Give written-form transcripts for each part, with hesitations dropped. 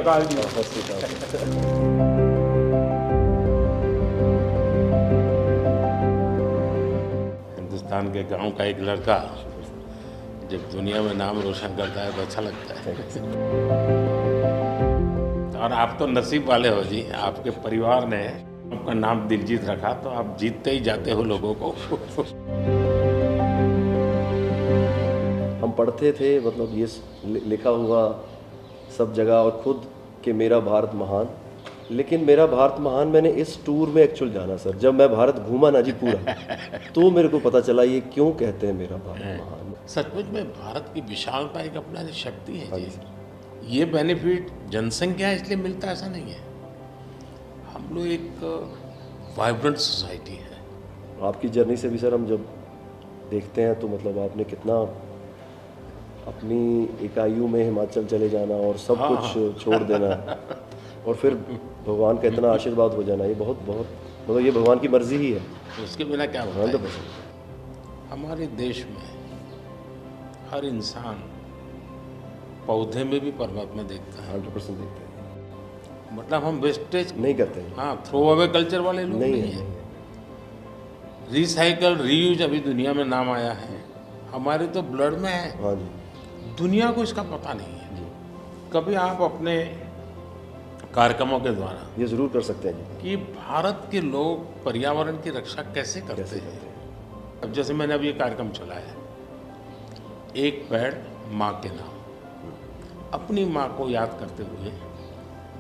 अकाल जी। सत श्री अकाल। हिंदुस्तान के गांव का एक लड़का जब दुनिया में नाम रोशन करता है तो अच्छा लगता है। और आप तो नसीब वाले हो जी, आपके परिवार ने आपका नाम दिलजीत रखा तो आप जीतते ही जाते हो लोगों को। हम पढ़ते थे, मतलब ये लिखा हुआ सब जगह और खुद कि मेरा भारत महान, लेकिन मेरा भारत महान मैंने इस टूर में एक्चुअल जाना सर। जब मैं भारत घूमा ना जी पूरा, तो मेरे को पता चला ये क्यों कहते हैं मेरा भारत महान। सचमुच में भारत की विशालता एक अपना शक्ति है हाँ जी। जी सर। ये बेनिफिट जनसंख्या इसलिए मिलता है ऐसा नहीं है, हम लोग एक वाइब्रेंट सोसाइटी है। आपकी जर्नी से भी सर हम जब देखते हैं तो मतलब आपने कितना अपनी इकाइयों में हिमाचल चले जाना और सब हाँ, कुछ छोड़ देना और फिर भगवान का इतना आशीर्वाद हो जाना, ये बहुत बहुत मतलब ये भगवान की मर्जी ही है। उसके बिना क्या होता है। 100%। हमारे देश में हर इंसान पौधे में भी परमात्मा देखता है। 100% देखते हैं, मतलब हम वेस्टेज नहीं करते हैं। हाँ थ्रो अवे कल्चर वाले लोग नहीं नहीं है, है। रिसाइकल रीयूज अभी दुनिया में नाम आया है, हमारे तो ब्लड में है। हाँ जी दुनिया को इसका पता नहीं है। जी, कभी आप अपने कार्यक्रमों के द्वारा ये ज़रूर कर सकते हैं जी। कि भारत के लोग पर्यावरण की रक्षा कैसे करते कैसे हैं। करते हैं? अब जैसे मैंने अभी ये कार्यक्रम चलाया, एक पेड़ माँ के नाम, अपनी माँ को याद करते हुए,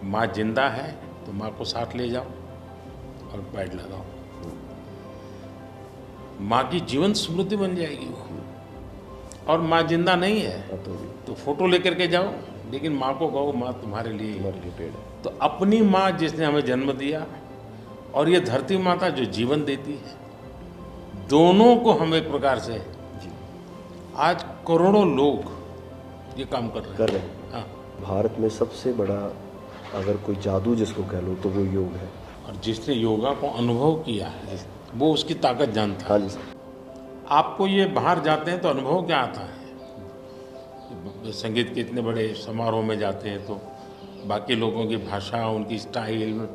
माँ जिंदा है तो माँ को साथ ले जाओ और पेड़ लगाओ, माँ की जीवन स्मृति बन जाएगी वो। और माँ जिंदा नहीं है अब तो फोटो लेकर के जाओ, लेकिन माँ को कहो माँ तुम्हारे लिए ही है। हमारे लिए पेड़ है। तो अपनी माँ जिसने हमें जन्म दिया और ये धरती माता जो जीवन देती है, दोनों को हम एक प्रकार से जी आज करोड़ों लोग ये काम कर रहे हैं। हाँ, भारत में सबसे बड़ा अगर कोई जादू जिसको कह लो तो वो योग है। और जिसने योगा को अनुभव किया है वो उसकी ताकत जानता है। हाँ जी सर। आपको ये बाहर जाते हैं तो अनुभव क्या आता है, संगीत के इतने बड़े समारोह में जाते हैं तो बाकी लोगों की भाषा, उनकी स्टाइल,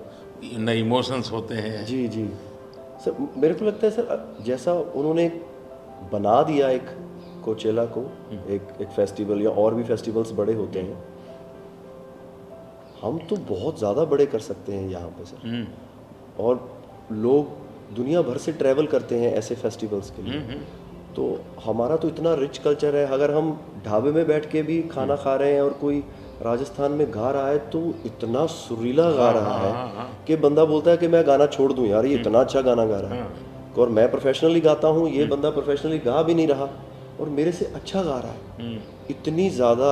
नए इमोशंस होते हैं। जी जी सर, मेरे को लगता है सर जैसा उन्होंने बना दिया एक कोचेला को, एक फेस्टिवल या और भी फेस्टिवल्स बड़े होते हैं, हम तो बहुत ज़्यादा बड़े कर सकते हैं यहाँ पे सर। और लोग दुनिया भर से ट्रैवल करते हैं ऐसे फेस्टिवल्स के लिए। तो हमारा तो इतना रिच कल्चर है, अगर हम ढाबे में बैठ के भी खाना खा रहे हैं और कोई राजस्थान में गा रहा है तो इतना सुरीला गा रहा है कि बंदा बोलता है कि मैं गाना छोड़ दूं यार, ये इतना अच्छा गाना गा रहा है। और मैं प्रोफेशनली गाता हूँ, ये बंदा प्रोफेशनली गा भी नहीं रहा और मेरे से अच्छा गा रहा है। इतनी ज़्यादा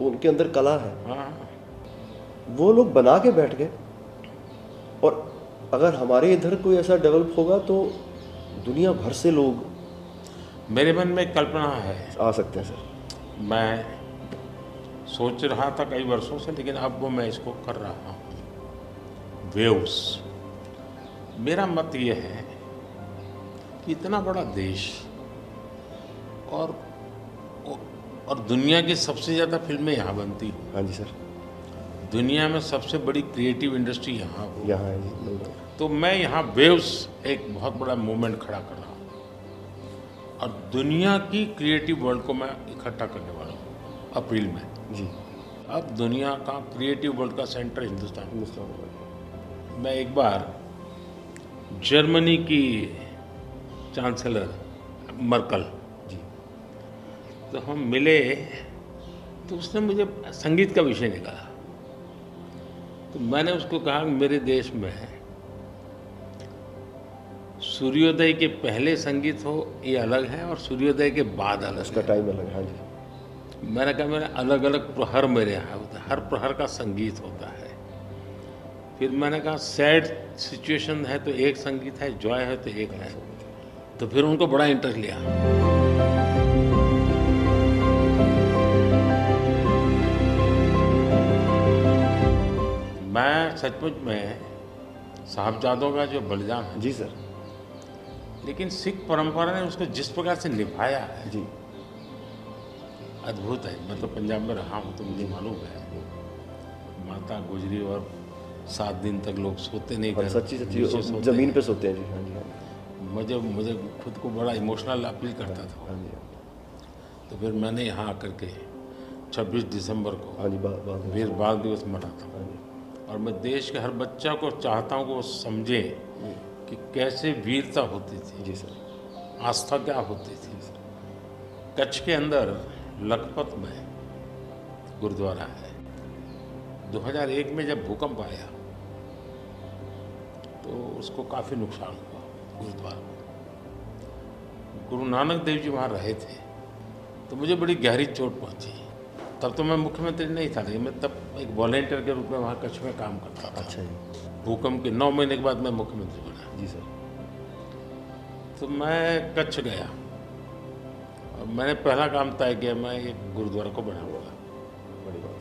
उनके अंदर कला है। वो लोग बना के बैठ गए, और अगर हमारे इधर कोई ऐसा डेवलप होगा तो दुनिया भर से लोग मेरे मन में एक कल्पना है, आ सकते हैं सर। मैं सोच रहा था कई वर्षों से, लेकिन अब वो मैं इसको कर रहा हूँ। वेव्स, मेरा मत ये है कि इतना बड़ा देश और दुनिया की सबसे ज़्यादा फिल्में यहाँ बनती हैं। हाँ जी सर। दुनिया में सबसे बड़ी क्रिएटिव इंडस्ट्री यहाँ हो, यहाँ है जी, बिल्कुल। तो मैं यहाँ वेव्स एक बहुत बड़ा मूवमेंट खड़ा कर रहा हूँ और दुनिया की क्रिएटिव वर्ल्ड को मैं इकट्ठा करने वाला हूँ अप्रैल में जी। अब दुनिया का क्रिएटिव वर्ल्ड का सेंटर हिंदुस्तान। हिंदुस्तान मैं एक बार जर्मनी की चांसलर मर्कल जी। तो हम मिले, तो उसने मुझे संगीत का विषय निकाला। तो मैंने उसको कहा कि मेरे देश में सूर्योदय के पहले संगीत हो ये अलग है और सूर्योदय के बाद अलग उसका है। टाइम अलग है। हाँ जी। मैंने कहा मेरे अलग अलग प्रहर मेरे यहाँ होता है, हर प्रहर का संगीत होता है। फिर मैंने कहा सैड सिचुएशन है तो एक संगीत है, जॉय है तो एक है। तो फिर उनको बड़ा इंटरेस्ट लिया। मैं सचमुच में साहबजादों का जो बलिदान है, जी सर। लेकिन सिख परंपरा ने उसको जिस प्रकार से निभाया है, जी। अद्भुत है। मैं तो पंजाब में रहा हूँ तो मुझे मालूम है, माता गुजरी और 7 दिन तक लोग सोते नहीं, और घर सच्ची नीचे सच्ची सोते ज़मीन हैं। पे सोते हैं जी। हाँ जी, हाँ जी, मुझे खुद को बड़ा इमोशनल अपील करता था। हाँ जी, तो फिर मैंने यहाँ आकर के 26 दिसंबर को हाँ जी, बात वीर बाल दिवस मना था। हाँ जी, और मैं देश के हर बच्चा को चाहता हूँ कि वो समझे कि कैसे वीरता होती थी, जी सर, आस्था क्या होती थी। कच्छ के अंदर लखपत में गुरुद्वारा है। 2001 में जब भूकंप आया तो उसको काफ़ी नुकसान हुआ गुरुद्वारा को। गुरु नानक देव जी वहाँ रहे थे तो मुझे बड़ी गहरी चोट पहुँची। तब तो मैं मुख्यमंत्री नहीं था, लेकिन मैं तब एक वॉलेंटियर के रूप में वहाँ कच्छ में काम करता था। अच्छा जी, भूकंप के 9 महीने के बाद मैं मुख्यमंत्री बना। जी सर, तो मैं कच्छ गया और मैंने पहला काम तय किया, मैं एक गुरुद्वारा को बनाऊंगा। बड़ी बात।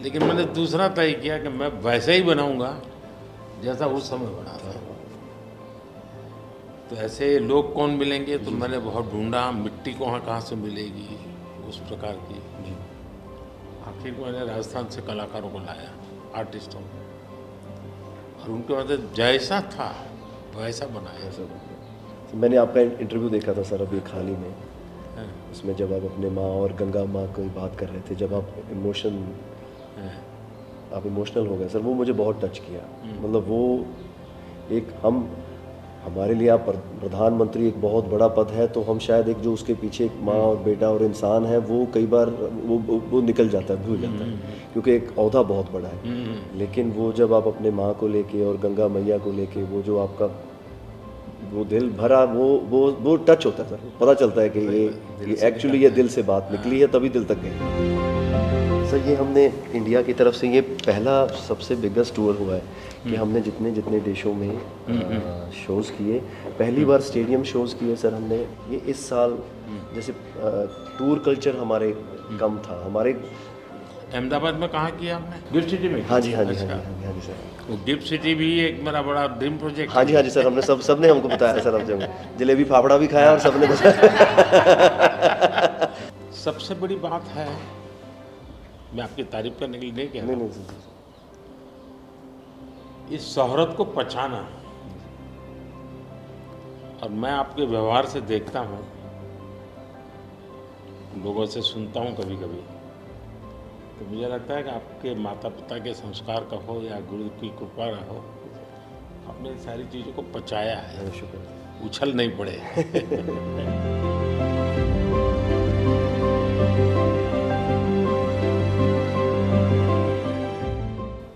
लेकिन मैंने दूसरा तय किया कि मैं वैसे ही बनाऊंगा जैसा उस समय बना था। तो ऐसे लोग कौन मिलेंगे, तो मैंने बहुत ढूंढा मिट्टी कहाँ से मिलेगी उस प्रकार की। जी, आखिर को मैंने राजस्थान से कलाकारों को लाया, आर्टिस्टों को, और उनके बाद जैसा था वैसा बनाया। ऐसा तो मैंने आपका इंटरव्यू देखा था सर अभी हाल ही में, हाँ, उसमें जब आप अपने माँ और गंगा माँ की बात कर रहे थे, जब आप इमोशनल हो गए सर, वो मुझे बहुत टच किया। मतलब वो एक हमारे लिए आप प्रधानमंत्री एक बहुत बड़ा पद है, तो हम शायद एक जो उसके पीछे एक माँ और बेटा और इंसान है, वो कई बार वो निकल जाता है, भूल जाता है, क्योंकि एक ओहदा बहुत बड़ा है। लेकिन वो जब आप अपने माँ को लेके और गंगा मैया को लेके, वो जो आपका वो दिल भरा, वो टच होता है सर, पता चलता है कि ये एक्चुअली ये दिल से बात निकली है, तभी दिल तक गई। सर ये हमने इंडिया की तरफ से ये पहला सबसे बिगेस्ट टूर हुआ है कि हमने जितने देशों में शोज़ किए, पहली बार स्टेडियम शोज़ किए सर हमने। ये इस साल जैसे टूर कल्चर हमारे कम था हमारे। अहमदाबाद में कहाँ किया आपने? गिफ्ट सिटी में? हाँ जी, हाँ जी, अच्छा। हाँ जी, हाँ जी सर। वो गिफ्ट सिटी भी एक मेरा बड़ा ड्रीम प्रोजेक्ट। हाँ जी, हाँ जी सर, हमने सबने हमको बताया सर, हम जब जलेबी फाफड़ा भी खाया और सबने बताया। सबसे बड़ी बात है, मैं आपकी तारीफ करने के लिए नहीं कह रहा, नहीं सर, इस शोहरत को पहचाना। और मैं आपके व्यवहार से देखता हूँ, लोगों से सुनता हूँ कभी कभी, तो मुझे लगता है कि आपके माता पिता के संस्कार का हो या गुरु की कृपा का हो, आपने इन सारी चीज़ों को पचाया है, शुक्र। उछल नहीं पड़े।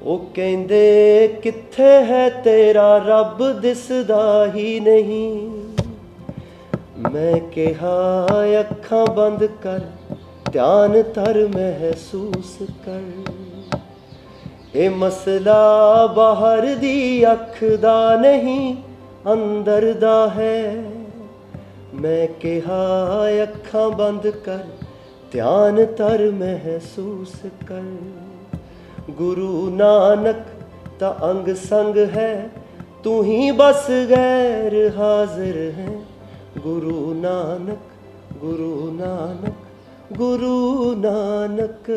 ਉਹ ਕਹਿੰਦੇ ਕਿੱਥੇ ਹੈ ਤੇਰਾ ਰੱਬ ਦਿਸਦਾ ਹੀ ਨਹੀਂ, ਮੈਂ ਕਿਹਾ ਅੱਖਾਂ ਬੰਦ ਕਰ ਧਿਆਨ ਧਰ ਮਹਿਸੂਸ ਕਰ, ਇਹ ਮਸਲਾ ਬਾਹਰ ਦੀ ਅੱਖ ਦਾ ਨਹੀਂ ਅੰਦਰ ਦਾ ਹੈ, ਮੈਂ ਕਿਹਾ ਅੱਖਾਂ ਬੰਦ ਕਰ ਧਿਆਨ ਧਰ ਮਹਿਸੂਸ ਕਰ, गुरु नानक ता अंग संग है, तू ही बस गैर हाजिर है, गुरु नानक गुरु नानक गुरु नानक।